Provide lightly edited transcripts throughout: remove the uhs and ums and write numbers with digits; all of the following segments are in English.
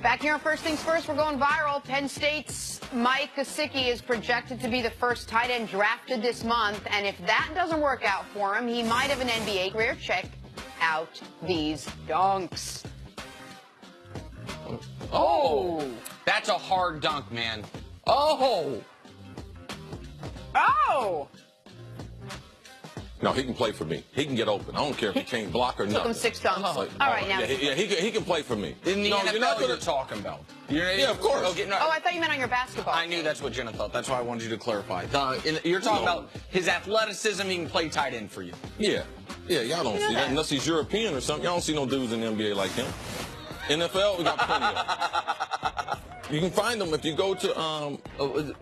Back here on First Things First, we're going viral. Penn State's Mike Gesicki is projected to be the first tight end drafted this month, and if that doesn't work out for him, he might have an NBA career. Check out these dunks. Oh, that's a hard dunk, man. Oh. Oh. No, he can play for me. He can get open. I don't care if he can't block or Took nothing. him 6 dunks. All right, now. Yeah, he can play for me. In the NFL, you're not you're talking about. Yeah, of course. Okay, no. Oh, I thought you meant on your basketball. I knew that's what Jenna thought. That's why I wanted you to clarify. You're talking about his athleticism. He can play tight end for you. Yeah, y'all don't see that unless he's European or something. Y'all don't see no dudes in the NBA like him. NFL, we got plenty of them. You can find them if you go to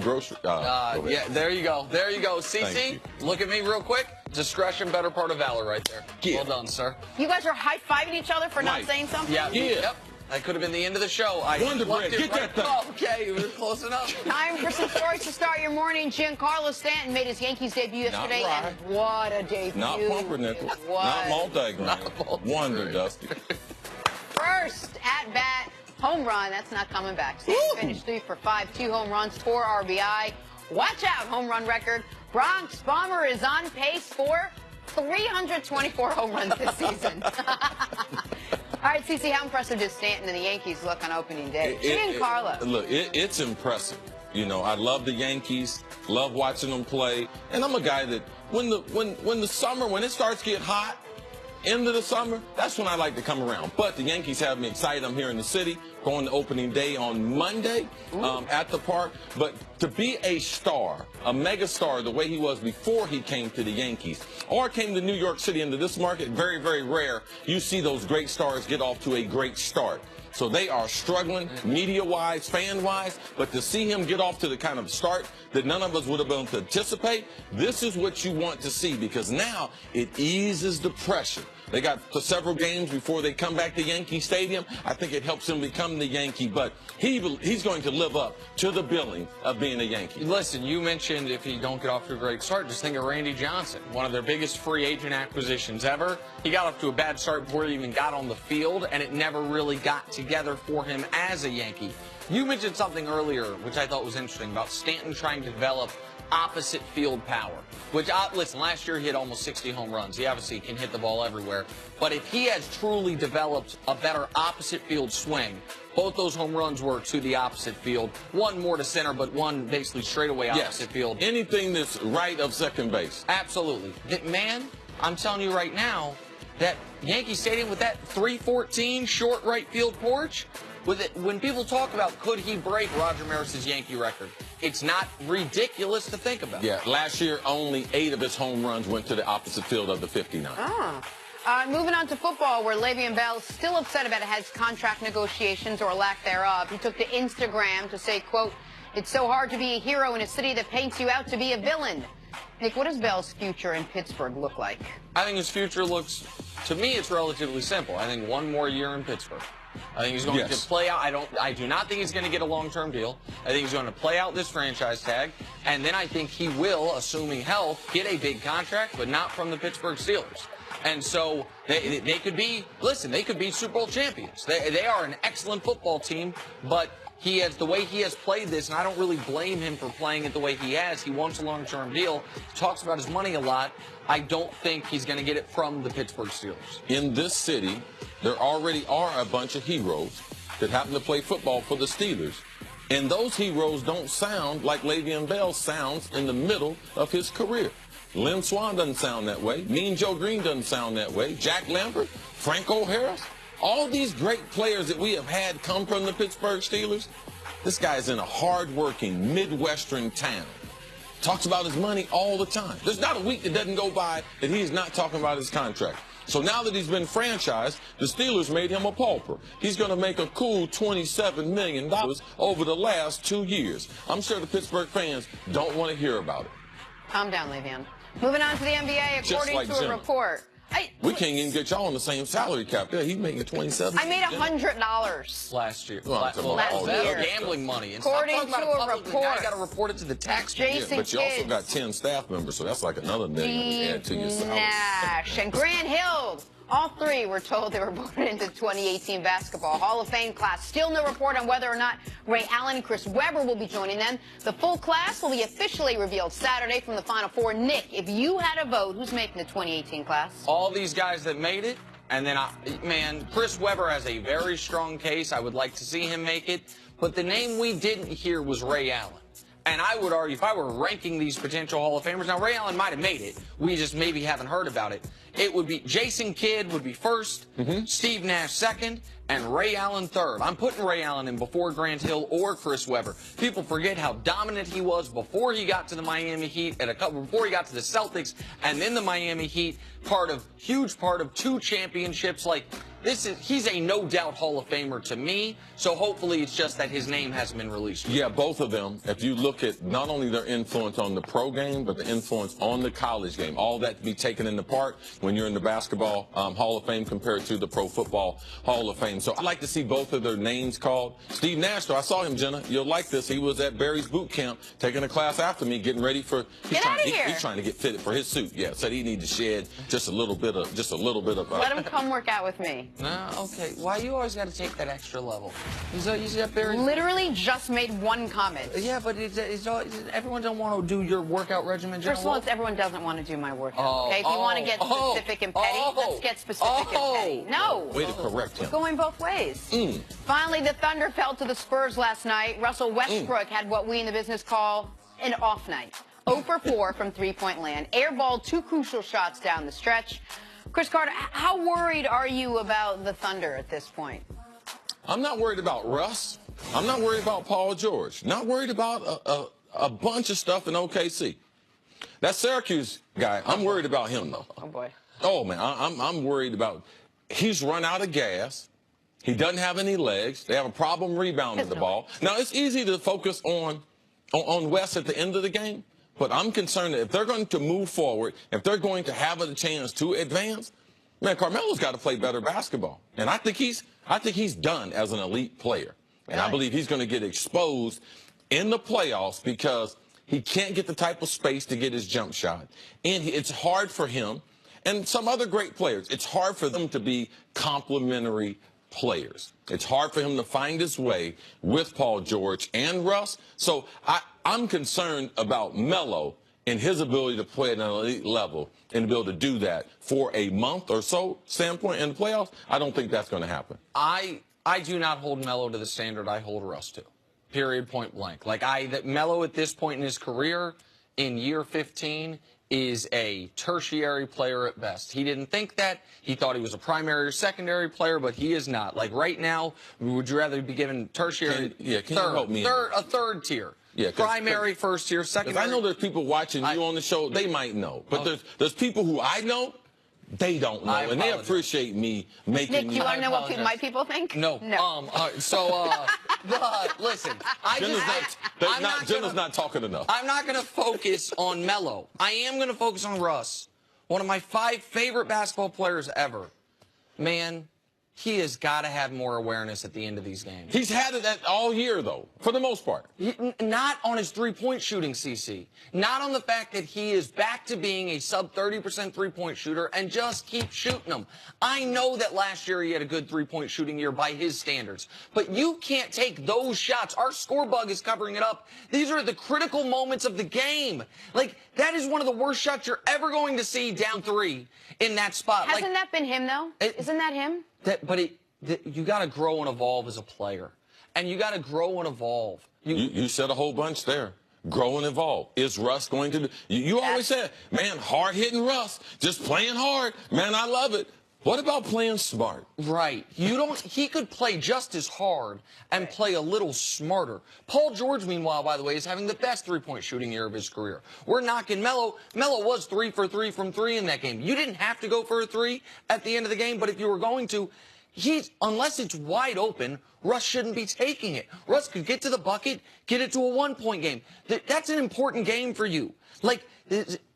grocery. Yeah, there you go. There you go. CC, look at me real quick. Discretion, better part of valor right there. Yeah. Well done, sir. You guys are high-fiving each other for not saying something? Yeah. Yep. That could have been the end of the show. Wonder Bread, get that thing. Oh, okay, you were close enough. Time for some stories to start your morning. Giancarlo Stanton made his Yankees debut yesterday, and what a debut. Not pumpernickel, not multi-gram. Wonder, Dusty. First at-bat, home run. That's not coming back. Stanton finished 3 for 5, 2 home runs, 4 RBI. Watch out, home run record. Bronx Bomber is on pace for 324 home runs this season. All right, CC, how impressive does Stanton and the Yankees look on opening day? Giancarlo. Look, it's impressive. You know, I love the Yankees, love watching them play, and I'm a guy that when the summer, when it starts to get hot, end of the summer, that's when I like to come around. But the Yankees have me excited. I'm here in the city, going to opening day on Monday at the park. But to be a star, a mega star, the way he was before he came to the Yankees, or came to New York City into this market, very, very rare. You see those great stars get off to a great start. So they are struggling media-wise, fan-wise, but to see him get off to the kind of start that none of us would have been able to anticipate, this is what you want to see, because now it eases the pressure. They got several games before they come back to Yankee Stadium. I think it helps him become the Yankee, but he's going to live up to the billing of being a Yankee. Listen, you mentioned if he don't get off to a great start, just think of Randy Johnson, one of their biggest free agent acquisitions ever. He got off to a bad start before he even got on the field, and it never really got together for him as a Yankee. You mentioned something earlier, which I thought was interesting, about Stanton trying to develop opposite field power, which, listen, last year he hit almost 60 home runs. He obviously can hit the ball everywhere. But if he has truly developed a better opposite field swing, both those home runs were to the opposite field. One more to center, but one basically straightaway opposite field. Anything that's right of second base. Absolutely. Man, I'm telling you right now, that Yankee Stadium with that 314 short right field porch, with it, when people talk about could he break Roger Maris's Yankee record, it's not ridiculous to think about. Yeah, last year only 8 of his home runs went to the opposite field of the 59. Moving on to football, where Le'Veon Bell is still upset about his contract negotiations or lack thereof. He took to Instagram to say, quote, "It's so hard to be a hero in a city that paints you out to be a villain." Nick, what does Bell's future in Pittsburgh look like? I think his future looks, to me, it's relatively simple. I think 1 more year in Pittsburgh. I think he's going to play out. I do not think he's going to get a long-term deal. I think he's going to play out this franchise tag, and then I think he will, assuming health, get a big contract, but not from the Pittsburgh Steelers. And so they could be, listen, they could be Super Bowl champions. They are an excellent football team, but the way he has played this, and I don't really blame him for playing it the way he has. He wants a long-term deal. He talks about his money a lot. I don't think he's going to get it from the Pittsburgh Steelers. In this city, there already are a bunch of heroes that happen to play football for the Steelers. And those heroes don't sound like Le'Veon Bell sounds in the middle of his career. Lynn Swann doesn't sound that way. Mean Joe Green doesn't sound that way. Jack Lambert, Franco Harris. All these great players that we have had come from the Pittsburgh Steelers, this guy's in a hard-working Midwestern town. Talks about his money all the time. There's not a week that doesn't go by that he's not talking about his contract. So now that he's been franchised, the Steelers made him a pauper. He's going to make a cool $27 million over the last 2 years. I'm sure the Pittsburgh fans don't want to hear about it. Calm down, Le'Veon. Moving on to the NBA, according to a report. We can't even get y'all on the same salary cap. Yeah, he's making $27. I made $100 last year. Last year. Gambling money. And according to a report, I got to report it to the tax man. Jason but you also got 10 staff members, so that's like another million to add to your salary. Nash and Grant Hill All three were told they were voted into 2018 basketball Hall of Fame class. Still no report on whether or not Ray Allen and Chris Webber will be joining them. The full class will be officially revealed Saturday from the Final Four. Nick, if you had a vote, who's making the 2018 class? All these guys that made it, and then, man, Chris Webber has a very strong case. I would like to see him make it. But the name we didn't hear was Ray Allen. And I would argue, if I were ranking these potential Hall of Famers, now Ray Allen might have made it. We just maybe haven't heard about it. It would be Jason Kidd would be first, Steve Nash second, and Ray Allen third. I'm putting Ray Allen in before Grant Hill or Chris Webber. People forget how dominant he was before he got to the Miami Heat, before he got to the Celtics, and then the Miami Heat. Huge part of 2 championships. Like, he's a no doubt Hall of Famer to me. So hopefully it's just that his name hasn't been released yet. Yeah, both of them. If you look at not only their influence on the pro game, but the influence on the college game, all that to be taken into part when you're in the basketball Hall of Fame compared to the Pro Football Hall of Fame. So I'd like to see both of their names called. Steve Nash, though, I saw him, Jenna. You'll like this. He was at Barry's boot camp taking a class after me, getting ready for. He's trying to get fitted for his suit. Yeah, said he need to shed just a little bit of. Let him come work out with me. No, okay. Why you always got to take that extra level? He's got Barry. Literally just made one comment. Yeah, but everyone don't want to do your workout regimen. First of all, everyone doesn't want to do my workout. Okay, if you want to get specific and petty, let's get specific and petty. No. Way to correct him. It's going both ways. Finally, the Thunder fell to the Spurs last night. Russell Westbrook had what we in the business call an off night. 0 for 4 from three-point land. Airballed 2 crucial shots down the stretch. Chris Carter, how worried are you about the Thunder at this point? I'm not worried about Russ. I'm not worried about Paul George. Not worried about a bunch of stuff in OKC. That Syracuse guy, I'm worried about him, though. Oh, boy. Oh, man, I'm worried about. He's run out of gas. He doesn't have any legs. They have a problem rebounding the ball. Now, it's easy to focus on West at the end of the game. But I'm concerned that if they're going to move forward, if they're going to have a chance to advance, man, Carmelo's got to play better basketball. And I think he's done as an elite player. And I believe he's going to get exposed in the playoffs because he can't get the type of space to get his jump shot. And it's hard for him and some other great players. It's hard for them to be complementary players. It's hard for him to find his way with Paul George and Russ. So I'm concerned about Melo and his ability to play at an elite level and to be able to do that for a month or so standpoint in the playoffs. I don't think that's going to happen. I do not hold Melo to the standard I hold Russ to. Period, point blank. That Melo at this point in his career, in year 15, is a tertiary player at best. He didn't think that. He thought he was a primary or secondary player, but he is not. Like right now, would you rather be given tertiary? Can you help me? A third tier. Yeah, primary, first tier, secondary. I know there's people watching you on the show. They might know, but there's people who I know. They don't know, and they appreciate me making. Nick, do you want to know what my people think? No. Listen, Jenna's not talking enough. I'm not going to focus on Melo. I am going to focus on Russ, one of my 5 favorite basketball players ever. Man, he has got to have more awareness at the end of these games. He's had it all year, though, for the most part. Not on his three-point shooting, CC. Not on the fact that he is back to being a sub-30% three-point shooter and just keep shooting them. I know that last year he had a good three-point shooting year by his standards. But you can't take those shots. Our score bug is covering it up. These are the critical moments of the game. Like, that is one of the worst shots you're ever going to see down 3 in that spot. Hasn't that been him, though? Isn't that him? You got to grow and evolve as a player. And you got to grow and evolve. You said a whole bunch there. Grow and evolve. Is Russ going to do? You always said, man, hard-hitting Russ, just playing hard. Man, I love it. What about playing smart? Right. He could play just as hard and play a little smarter. Paul George, meanwhile, by the way, is having the best three-point shooting year of his career. We're knocking Melo. Melo was 3 for 3 from 3 in that game. You didn't have to go for a 3 at the end of the game, but if you were going to, unless it's wide open, Russ shouldn't be taking it. Russ could get to the bucket, get it to a 1-point game. That's an important game for you. Like,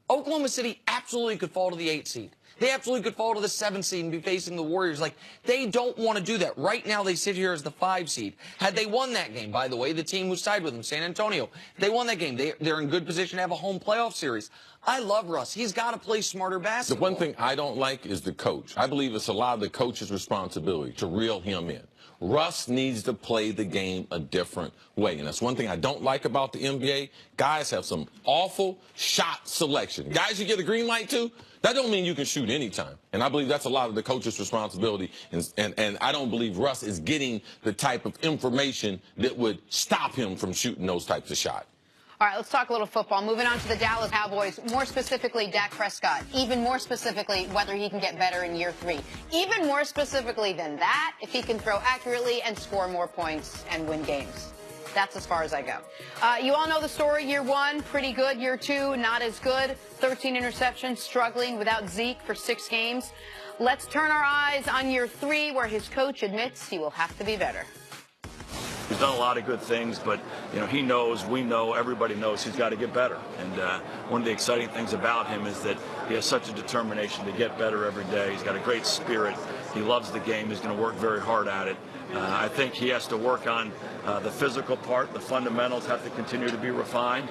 Oklahoma City absolutely could fall to the 8 seed. They absolutely could fall to the 7th seed and be facing the Warriors. Like, they don't want to do that. Right now, they sit here as the 5 seed. Had they won that game, by the way, the team who's tied with them, San Antonio, if they won that game, they're in good position to have a home playoff series. I love Russ. He's got to play smarter basketball. The one thing I don't like is the coach. I believe it's a lot of the coach's responsibility to reel him in. Russ needs to play the game a different way. And that's one thing I don't like about the NBA. Guys have some awful shot selection. Guys you get a green light to, that don't mean you can shoot anytime. And I believe that's a lot of the coach's responsibility. And I don't believe Russ is getting the type of information that would stop him from shooting those types of shots. All right, let's talk a little football. Moving on to the Dallas Cowboys, more specifically Dak Prescott, even more specifically whether he can get better in year 3. Even more specifically than that, if he can throw accurately and score more points and win games. That's as far as I go. You all know the story. Year 1, pretty good. Year 2, not as good. 13 interceptions, struggling without Zeke for 6 games. Let's turn our eyes on year 3, where his coach admits he will have to be better. He's done a lot of good things, but he knows, we know, everybody knows he's got to get better. And one of the exciting things about him is that he has such a determination to get better every day. He's got a great spirit. He loves the game. He's going to work very hard at it. I think he has to work on the physical part. The fundamentals have to continue to be refined.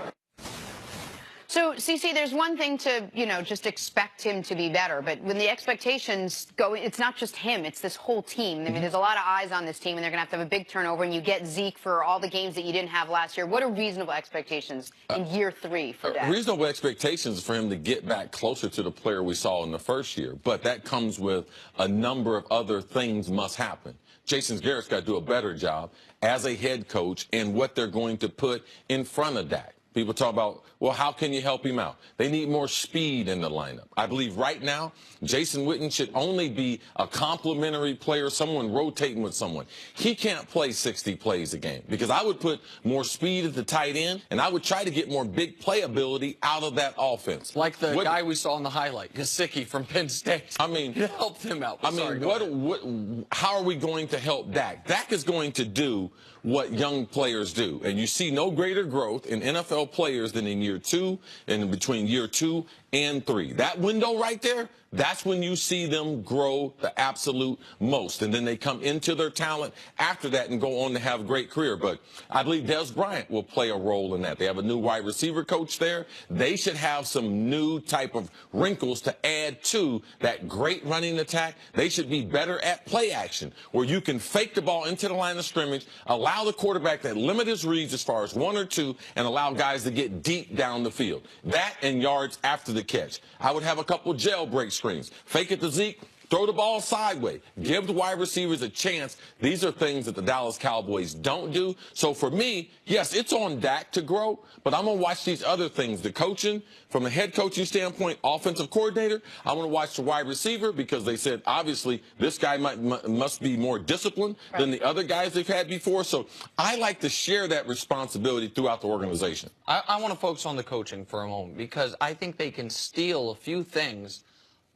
So, CeCe, there's one thing to, just expect him to be better, but when the expectations go, it's not just him, it's this whole team. I mean, there's a lot of eyes on this team, and they're going to have a big turnover, and you get Zeke for all the games that you didn't have last year. What are reasonable expectations in year 3 for Dak? Reasonable expectations for him to get back closer to the player we saw in the first year, but that comes with a number of other things must happen. Jason Garrett's got to do a better job as a head coach and what they're going to put in front of Dak. People talk about, well, how can you help him out? They need more speed in the lineup. I believe right now, Jason Witten should only be a complementary player, someone rotating with someone. He can't play 60 plays a game because I would put more speed at the tight end, and I would try to get more big playability out of that offense. Like the guy we saw in the highlight, Gesicki from Penn State. I mean, helped him out. How are we going to help Dak? Dak is going to do what young players do, and you see no greater growth in NFL players than in year 2 and between year 2 and 3. That window right there, that's when you see them grow the absolute most. And then they come into their talent after that and go on to have a great career. But I believe Des Bryant will play a role in that. They have a new wide receiver coach there. They should have some new type of wrinkles to add to that great running attack. They should be better at play action, where you can fake the ball into the line of scrimmage, allow the quarterback to limit his reads as far as 1 or 2, and allow guys to get deep down the field. That and yards after the catch. I would have a couple jailbreak screens. Fake it to Zeke, throw the ball sideways, give the wide receivers a chance. These are things that the Dallas Cowboys don't do. So for me, yes, it's on Dak to grow, but I'm going to watch these other things. The coaching, from a head coaching standpoint, offensive coordinator, I want to watch the wide receiver because they said, obviously, this guy must be more disciplined than the other guys they've had before. So I like to share that responsibility throughout the organization. I want to focus on the coaching for a moment because I think they can steal a few things.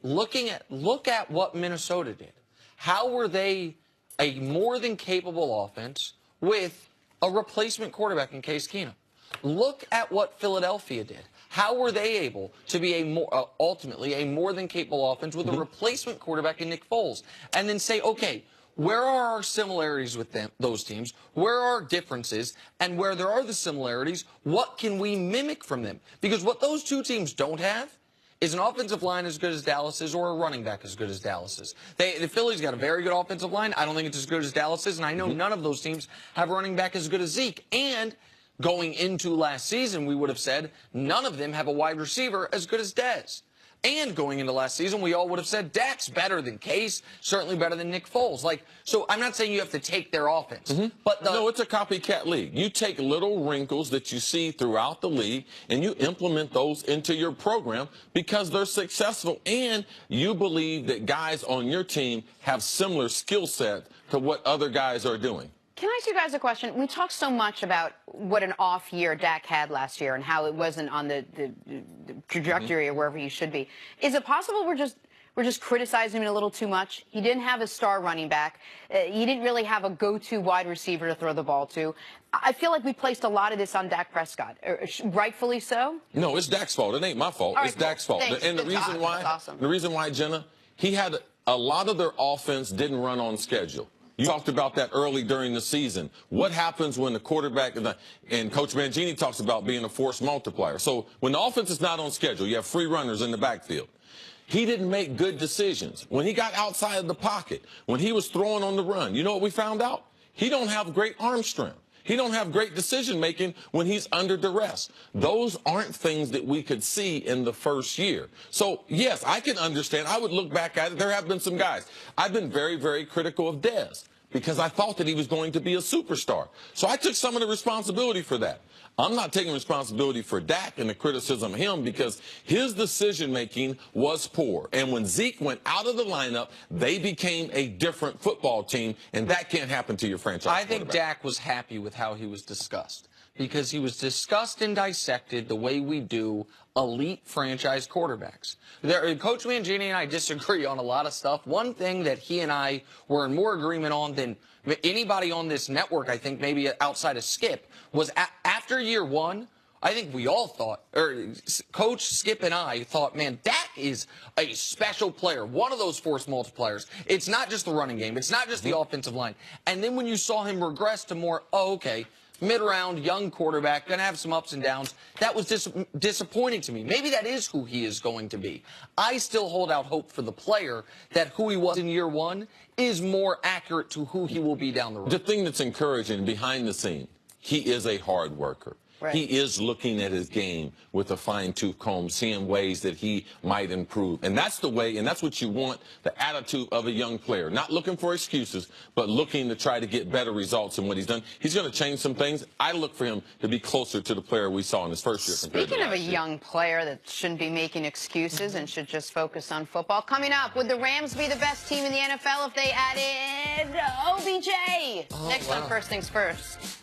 Look at what Minnesota did. How were they a more than capable offense with a replacement quarterback in Case Keenum? Look at what Philadelphia did. How were they able to be ultimately a more than capable offense with a replacement quarterback in Nick Foles? And then say, okay, where are our similarities with those teams? Where are our differences? And where there are the similarities, what can we mimic from them? Because what those two teams don't have is an offensive line as good as Dallas's or a running back as good as Dallas's. The Phillies got a very good offensive line. I don't think it's as good as Dallas's, and I know none of those teams have a running back as good as Zeke. And going into last season, we would have said none of them have a wide receiver as good as Dez. And going into last season, we all would have said Dak's better than Case, certainly better than Nick Foles. So I'm not saying you have to take their offense. But no, it's a copycat league. You take little wrinkles that you see throughout the league, and you implement those into your program because they're successful, and you believe that guys on your team have similar skill set to what other guys are doing. Can I ask you guys a question? We talked so much about what an off year Dak had last year and how it wasn't on the trajectory or wherever he should be. Is it possible we're just criticizing him a little too much. He didn't have a star running back. He didn't really have a go-to wide receiver to throw the ball to. I feel like we placed a lot of this on Dak Prescott, rightfully so. No, it's Dak's fault. It ain't my fault. Right, it's Dak's fault. Thanks. And the reason why, awesome. the reason why, Jenna, he had a lot of their offense didn't run on schedule. You talked about that early during the season. What happens when the quarterback, and Coach Mangini talks about being a force multiplier. So when the offense is not on schedule, you have free runners in the backfield. He didn't make good decisions. When he got outside of the pocket, when he was throwing on the run, you know what we found out? He don't have great arm strength. He don't have great decision-making when he's under duress. Those aren't things that we could see in the first year. So, yes, I can understand. I would look back at it. There have been some guys. I've been very, very critical of Dez because I thought that he was going to be a superstar. So I took some of the responsibility for that. I'm not taking responsibility for Dak and the criticism of him because his decision-making was poor. And when Zeke went out of the lineup, they became a different football team, and that can't happen to your franchise I think Dak was happy with how he was discussed because he was discussed and dissected the way we do elite franchise quarterbacks. Coach Mangini and I disagree on a lot of stuff. One thing that he and I were in more agreement on than anybody on this network, I think maybe outside of Skip, was after year one, I think we all thought, or Coach Skip and I thought, man, Dak is a special player, one of those force multipliers. It's not just the running game. It's not just the offensive line. And then when you saw him regress to more, mid-round, young quarterback, going to have some ups and downs, that was disappointing to me. Maybe that is who he is going to be. I still hold out hope for the player that who he was in year one is more accurate to who he will be down the road. The thing that's encouraging behind the scene, he is a hard worker. Right. He is looking at his game with a fine-tooth comb, seeing ways that he might improve. And that's the way, and that's what you want, the attitude of a young player. Not looking for excuses, but looking to try to get better results in what he's done. He's going to change some things. I look for him to be closer to the player we saw in his first year. Speaking of a young player that shouldn't be making excuses and should just focus on football, coming up, would the Rams be the best team in the NFL if they added OBJ? Next on First Things First.